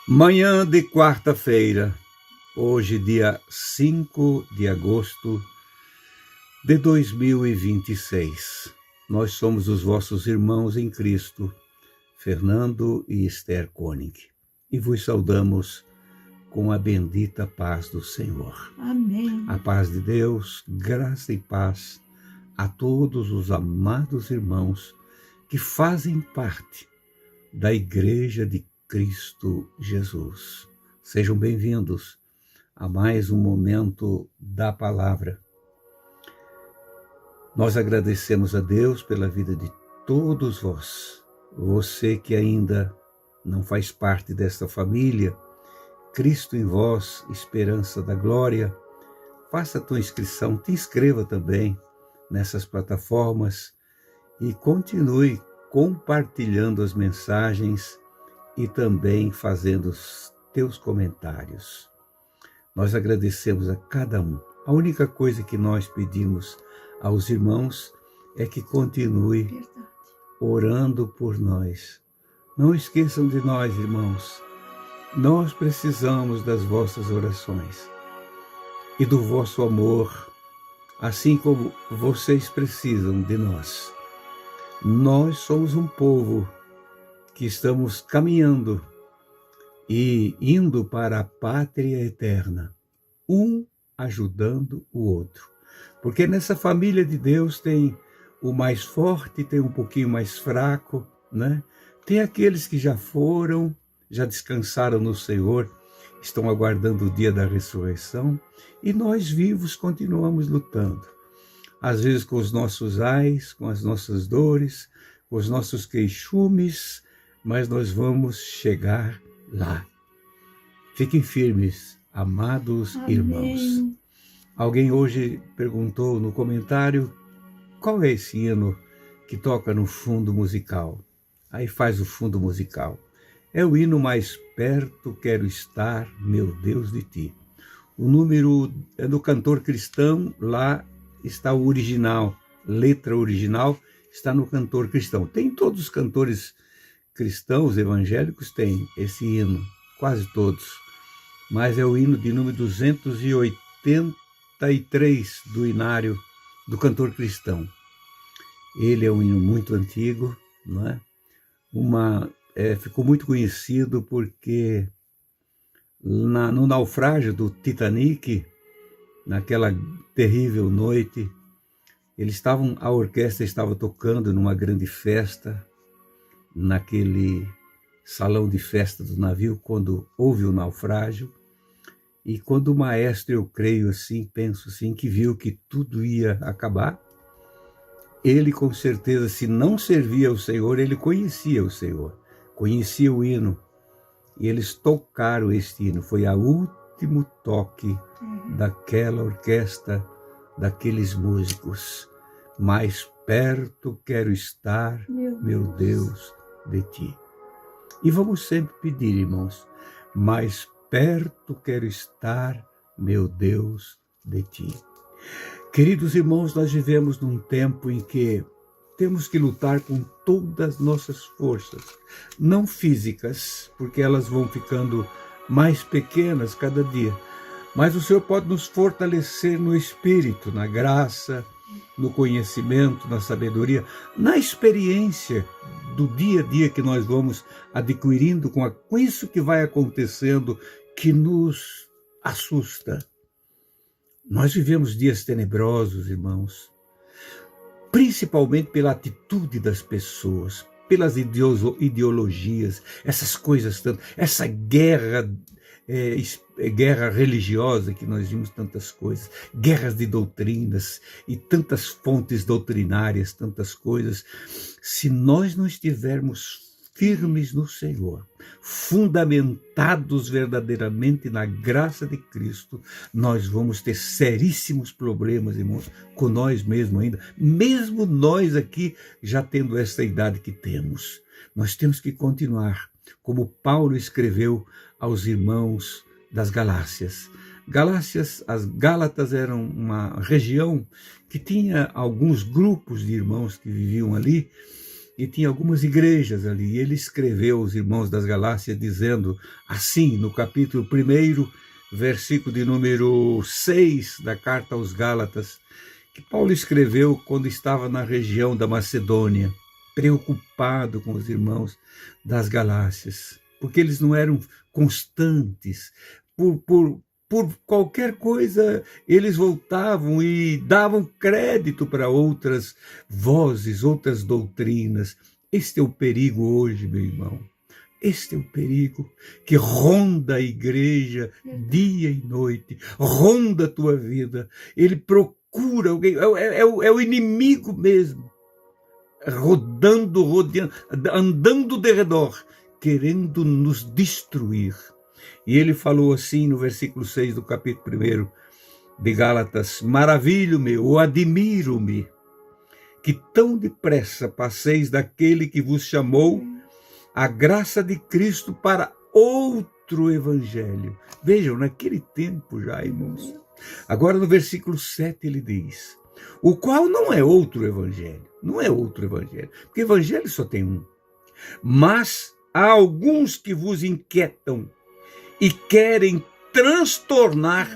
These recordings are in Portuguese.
Manhã de quarta-feira, hoje dia 5 de agosto de 2026. Nós somos os vossos irmãos em Cristo, Fernando e Esther Koenig, e vos saudamos com a bendita paz do Senhor. Amém. A paz de Deus, graça e paz a todos os amados irmãos que fazem parte da Igreja de Cristo Jesus. Sejam bem-vindos a mais um momento da palavra. Nós agradecemos a Deus pela vida de todos vós. Você que ainda não faz parte desta família, Cristo em vós, esperança da glória, faça a tua inscrição, te inscreva também nessas plataformas e continue compartilhando as mensagens e também fazendo os teus comentários. Nós agradecemos a cada um. A única coisa que nós pedimos aos irmãos é que continue orando por nós. Não esqueçam de nós, irmãos. Nós precisamos das vossas orações e do vosso amor, assim como vocês precisam de nós. Nós somos um povo que estamos caminhando e indo para a pátria eterna, um ajudando o outro. Porque nessa família de Deus tem o mais forte, tem um pouquinho mais fraco, né? Tem aqueles que já foram, já descansaram no Senhor, estão aguardando o dia da ressurreição, e nós vivos continuamos lutando. Às vezes com os nossos ais, com as nossas dores, com os nossos queixumes, mas nós vamos chegar lá. Fiquem firmes, amados Amém. irmãos. Alguém hoje perguntou no comentário qual é esse hino que toca no fundo musical. Aí faz o fundo musical. É o hino Mais Perto Quero Estar, Meu Deus, de Ti. O número é do cantor cristão, lá está o original, letra original, está no cantor cristão. Tem todos os cantores cristãos, evangélicos, têm esse hino, quase todos. Mas é o hino de número 283 do hinário do cantor cristão. Ele é um hino muito antigo, não é? Ficou muito conhecido porque no naufrágio do Titanic, naquela terrível noite, a orquestra estava tocando numa grande festa, naquele salão de festa do navio, quando houve o naufrágio, e quando o maestro, eu creio assim, penso assim, que viu que tudo ia acabar, ele com certeza, se não servia ao Senhor, ele conhecia o Senhor, conhecia o hino, e eles tocaram este hino, foi o último toque daquela orquestra, daqueles músicos. Mais perto quero estar, meu Deus, de Ti. E vamos sempre pedir, irmãos, mais perto quero estar, meu Deus, de Ti. Queridos irmãos, nós vivemos num tempo em que temos que lutar com todas as nossas forças, não físicas, porque elas vão ficando mais pequenas cada dia, mas o Senhor pode nos fortalecer no espírito, na graça, no conhecimento, na sabedoria, na experiência do dia a dia que nós vamos adquirindo com isso que vai acontecendo, que nos assusta. Nós vivemos dias tenebrosos, irmãos, principalmente pela atitude das pessoas, pelas ideologias, essas coisas tanto, essa guerra religiosa que nós vimos, tantas coisas, guerras de doutrinas e tantas fontes doutrinárias, tantas coisas. Se nós não estivermos firmes no Senhor, fundamentados verdadeiramente na graça de Cristo, nós vamos ter seríssimos problemas, irmãos, com nós mesmos ainda, mesmo nós aqui já tendo essa idade que temos. Nós temos que continuar, como Paulo escreveu aos irmãos das Galácias. As Gálatas eram uma região que tinha alguns grupos de irmãos que viviam ali, e tinha algumas igrejas ali. E ele escreveu aos irmãos das Galácias dizendo assim, no capítulo 1, versículo de número 6 da carta aos Gálatas, que Paulo escreveu quando estava na região da Macedônia, preocupado com os irmãos das Galácias, porque eles não eram constantes. Por qualquer coisa, eles voltavam e davam crédito para outras vozes, outras doutrinas. Este é o perigo hoje, meu irmão. Este é o perigo que ronda a igreja dia e noite, ronda a tua vida. Ele procura alguém, é o inimigo mesmo, rodeando, andando de redor, querendo nos destruir. E ele falou assim no versículo 6 do capítulo 1 de Gálatas: maravilho-me ou admiro-me que tão depressa passeis daquele que vos chamou a graça de Cristo para outro evangelho. Vejam, naquele tempo já, irmãos. Agora no versículo 7 ele diz: o qual não é outro evangelho. Não é outro evangelho, porque evangelho só tem um. Mas há alguns que vos inquietam e querem transtornar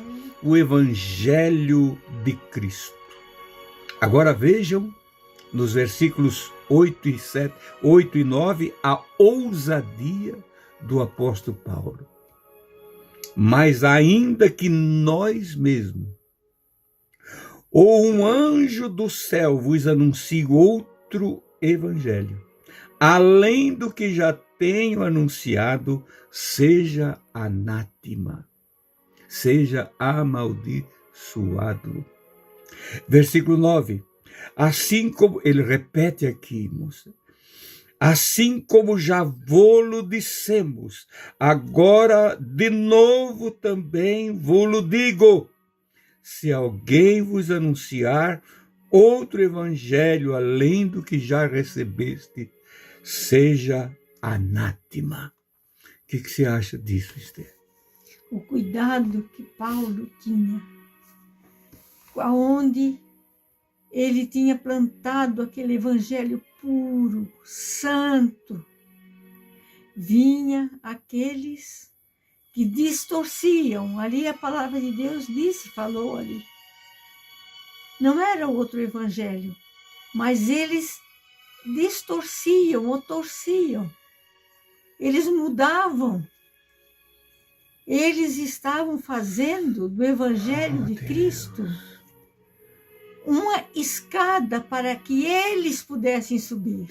o evangelho de Cristo. Agora vejam nos versículos 8 e 9, a ousadia do apóstolo Paulo. Mas ainda que nós mesmos, ou um anjo do céu vos anuncie outro evangelho, além do que já tenho anunciado, seja anátema, seja amaldiçoado. Versículo 9. Assim como, ele repete aqui, moça, assim como já vô-lo dissemos, agora de novo também vô-lo digo, se alguém vos anunciar outro evangelho além do que já recebeste, seja anátema. O que você acha disso, Esther? O cuidado que Paulo tinha, aonde ele tinha plantado aquele evangelho puro, santo, vinha aqueles que distorciam. Ali a palavra de Deus falou ali. Não era outro evangelho, mas eles distorciam ou torciam. Eles mudavam. Eles estavam fazendo do evangelho de Cristo uma escada para que eles pudessem subir.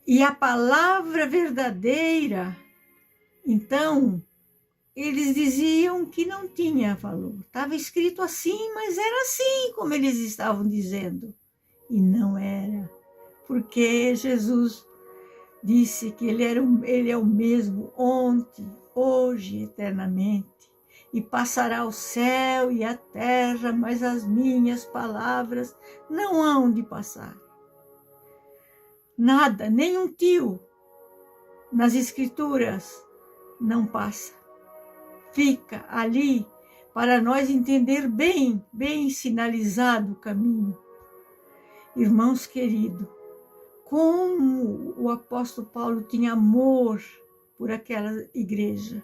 E a palavra verdadeira, então, eles diziam que não tinha valor. Estava escrito assim, mas era assim como eles estavam dizendo. E não era, porque Jesus disse que ele é o mesmo ontem, hoje e eternamente. E passará o céu e a terra, mas as minhas palavras não hão de passar. Nada, nem um tio nas Escrituras não passa. Fica ali para nós entender bem sinalizado o caminho. Irmãos queridos, como o apóstolo Paulo tinha amor por aquela igreja.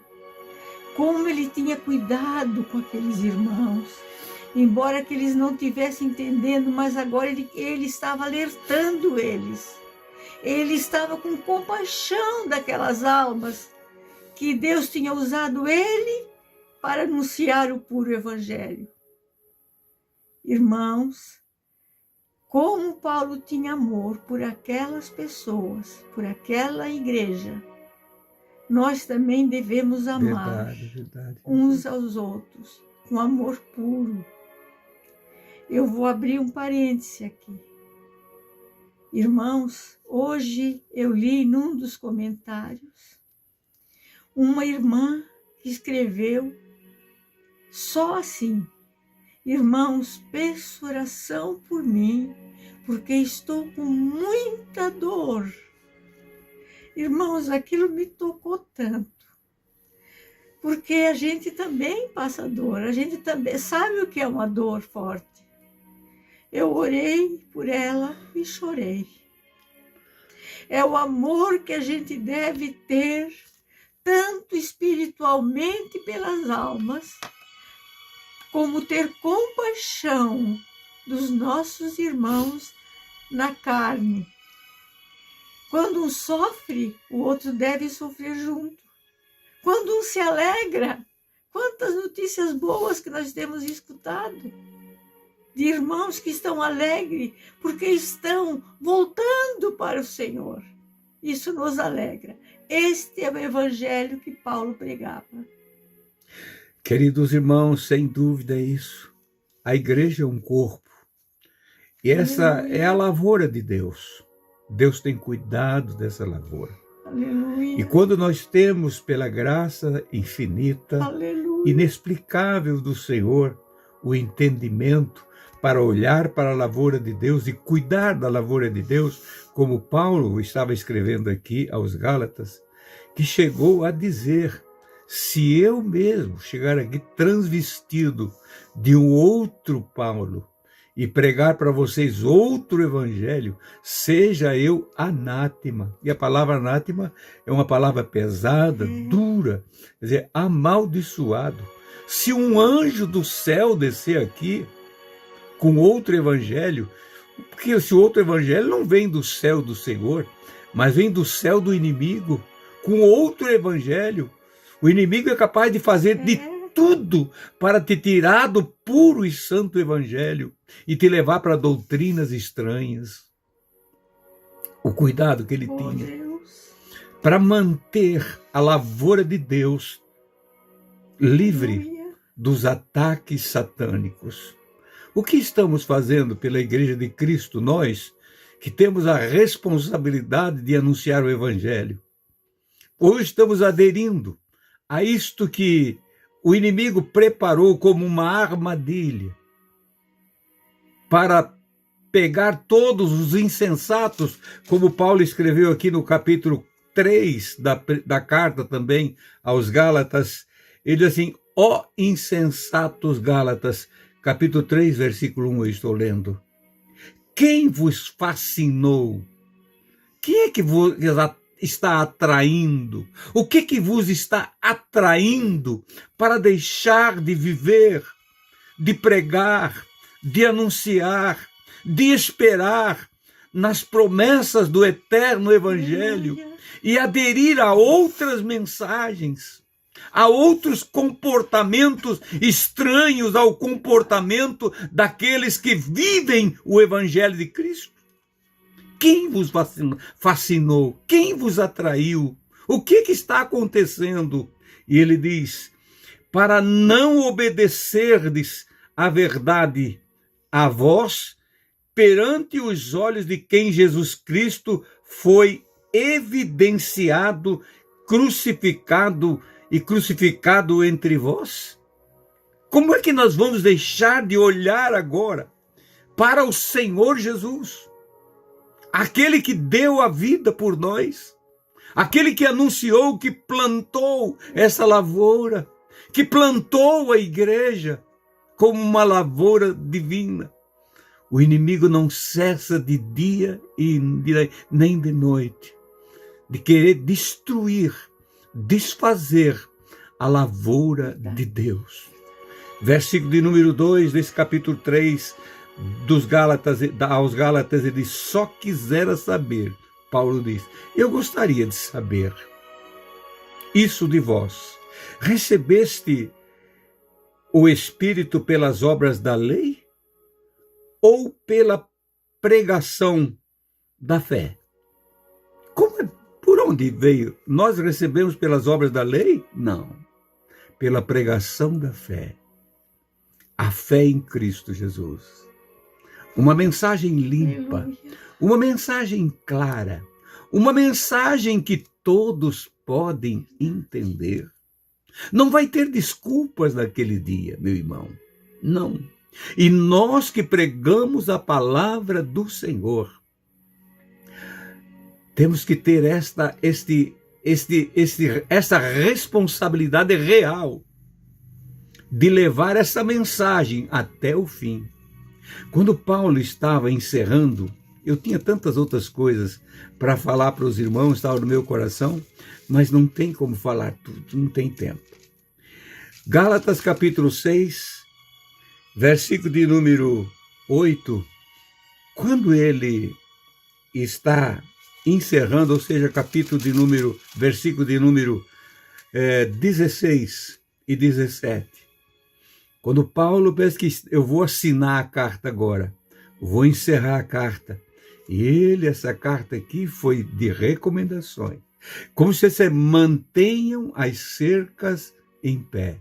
Como ele tinha cuidado com aqueles irmãos, embora que eles não estivessem entendendo, mas agora ele estava alertando eles. Ele estava com compaixão daquelas almas que Deus tinha usado ele para anunciar o puro evangelho. Irmãos, como Paulo tinha amor por aquelas pessoas, por aquela igreja, nós também devemos amar uns aos outros, com amor puro. Eu vou abrir um parêntese aqui. Irmãos, hoje eu li num dos comentários uma irmã que escreveu só assim: irmãos, peço oração por mim, porque estou com muita dor. Irmãos, aquilo me tocou tanto, porque a gente também passa dor, a gente também sabe o que é uma dor forte. Eu orei por ela e chorei. É o amor que a gente deve ter, tanto espiritualmente pelas almas, como ter compaixão dos nossos irmãos na carne. Quando um sofre, o outro deve sofrer junto. Quando um se alegra, quantas notícias boas que nós temos escutado de irmãos que estão alegres porque estão voltando para o Senhor. Isso nos alegra. Este é o evangelho que Paulo pregava. Queridos irmãos, sem dúvida é isso. A igreja é um corpo. E essa é a lavoura de Deus. Deus tem cuidado dessa lavoura. Aleluia. E quando nós temos, pela graça infinita, Aleluia, inexplicável do Senhor, o entendimento para olhar para a lavoura de Deus e cuidar da lavoura de Deus, como Paulo estava escrevendo aqui aos Gálatas, que chegou a dizer: se eu mesmo chegar aqui transvestido de um outro Paulo e pregar para vocês outro evangelho, seja eu anátema. E a palavra anátema é uma palavra pesada, dura, quer dizer, amaldiçoado. Se um anjo do céu descer aqui com outro evangelho, porque esse outro evangelho não vem do céu do Senhor, mas vem do céu do inimigo, com outro evangelho, o inimigo é capaz de fazer de tudo para te tirar do puro e santo evangelho e te levar para doutrinas estranhas. O cuidado que ele tinha para manter a lavoura de Deus livre dos ataques satânicos. O que estamos fazendo pela Igreja de Cristo, nós que temos a responsabilidade de anunciar o evangelho? Ou estamos aderindo a isto que o inimigo preparou como uma armadilha para pegar todos os insensatos, como Paulo escreveu aqui no capítulo 3 da carta também aos Gálatas. Ele diz assim: ó insensatos Gálatas, capítulo 3, versículo 1, eu estou lendo. Quem vos fascinou? Quem é que vos está atraindo? O que vos está atraindo para deixar de viver, de pregar, de anunciar, de esperar nas promessas do eterno evangelho e aderir a outras mensagens, a outros comportamentos estranhos ao comportamento daqueles que vivem o evangelho de Cristo? Quem vos fascinou? Quem vos atraiu? O que está acontecendo? E ele diz: para não obedecerdes a verdade a vós, perante os olhos de quem Jesus Cristo foi evidenciado, crucificado entre vós? Como é que nós vamos deixar de olhar agora para o Senhor Jesus? Aquele que deu a vida por nós, aquele que anunciou, que plantou essa lavoura, que plantou a igreja como uma lavoura divina. O inimigo não cessa de dia e nem de noite de querer destruir, desfazer a lavoura de Deus. Versículo de número 2 desse capítulo 3 dos Gálatas, aos Gálatas, ele diz: só quisera saber, Paulo diz, eu gostaria de saber isso de vós. Recebeste o Espírito pelas obras da lei ou pela pregação da fé? Por onde veio? Nós recebemos pelas obras da lei? Não. Pela pregação da fé. A fé em Cristo Jesus. Uma mensagem limpa, uma mensagem clara, uma mensagem que todos podem entender. Não vai ter desculpas naquele dia, meu irmão. Não. E nós que pregamos a palavra do Senhor, temos que ter esta responsabilidade real de levar essa mensagem até o fim. Quando Paulo estava encerrando, Eu tinha tantas outras coisas para falar para os irmãos, estava no meu coração, mas não tem como falar tudo, não tem tempo. Gálatas capítulo 6, versículo de número 8, quando ele está encerrando, ou seja, versículo de número 16 e 17, quando Paulo pensa que eu vou assinar a carta agora, vou encerrar a carta, e essa carta aqui foi de recomendações, como se você mantenham as cercas em pé,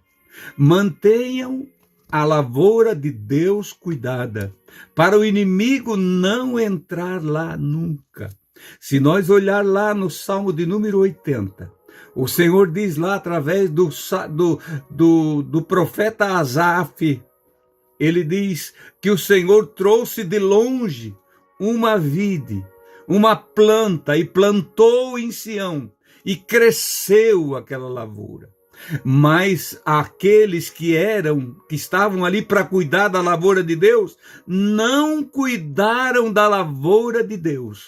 mantenham a lavoura de Deus cuidada, para o inimigo não entrar lá nunca. Se nós olhar lá no Salmo de número 80, o Senhor diz lá através do profeta Asaf, ele diz que o Senhor trouxe de longe uma vide, uma planta, e plantou em Sião, e cresceu aquela lavoura. Mas aqueles que estavam ali para cuidar da lavoura de Deus, não cuidaram da lavoura de Deus.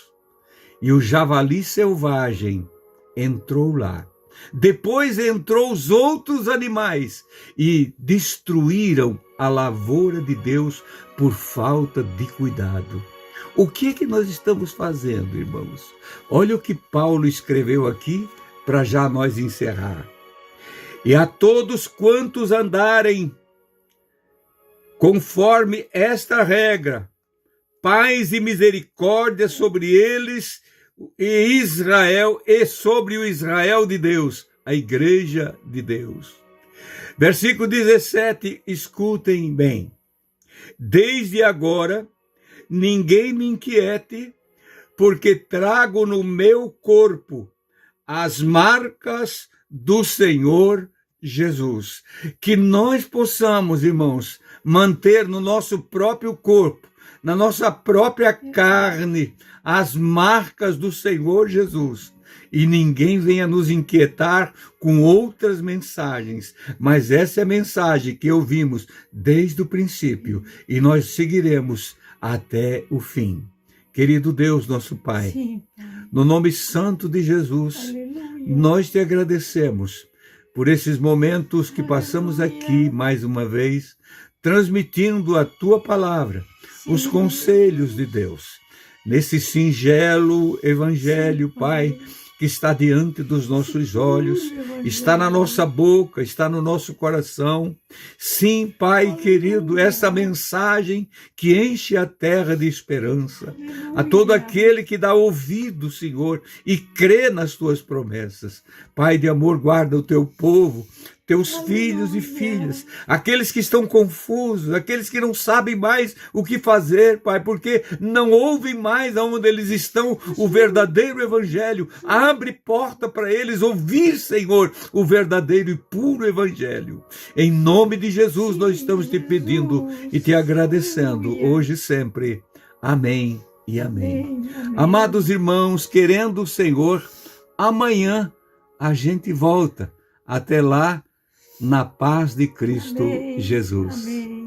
E o javali selvagem entrou lá. Depois entrou os outros animais e destruíram a lavoura de Deus por falta de cuidado. O que que nós estamos fazendo, irmãos? Olha o que Paulo escreveu aqui para já nós encerrar. E a todos quantos andarem conforme esta regra, paz e misericórdia sobre eles e Israel, e sobre o Israel de Deus, a igreja de Deus. Versículo 17, escutem bem. Desde agora, ninguém me inquiete, porque trago no meu corpo as marcas do Senhor Jesus. Que nós possamos, irmãos, manter no nosso próprio corpo, na nossa própria carne, as marcas do Senhor Jesus. E ninguém venha nos inquietar com outras mensagens, mas essa é a mensagem que ouvimos desde o princípio, e nós seguiremos até o fim. Querido Deus, nosso Pai, sim, no nome santo de Jesus, aleluia, nós te agradecemos por esses momentos que passamos aqui mais uma vez, transmitindo a tua palavra, sim, os conselhos de Deus, nesse singelo evangelho, sim, Pai, que está diante dos nossos olhos, está na nossa boca, está no nosso coração. Sim, Pai querido, essa mensagem que enche a terra de esperança, a todo aquele que dá ouvido, Senhor, e crê nas tuas promessas. Pai de amor, guarda o teu povo, teus filhos e filhas, aqueles que estão confusos, aqueles que não sabem mais o que fazer, Pai, porque não ouvem mais aonde eles estão o verdadeiro evangelho. Abre porta para eles ouvir, Senhor, o verdadeiro e puro evangelho. Em nome de Jesus nós estamos te pedindo e te agradecendo hoje e sempre. Amém e amém. Amados irmãos, querendo o Senhor, amanhã a gente volta. Até lá, na paz de Cristo Jesus. Amém.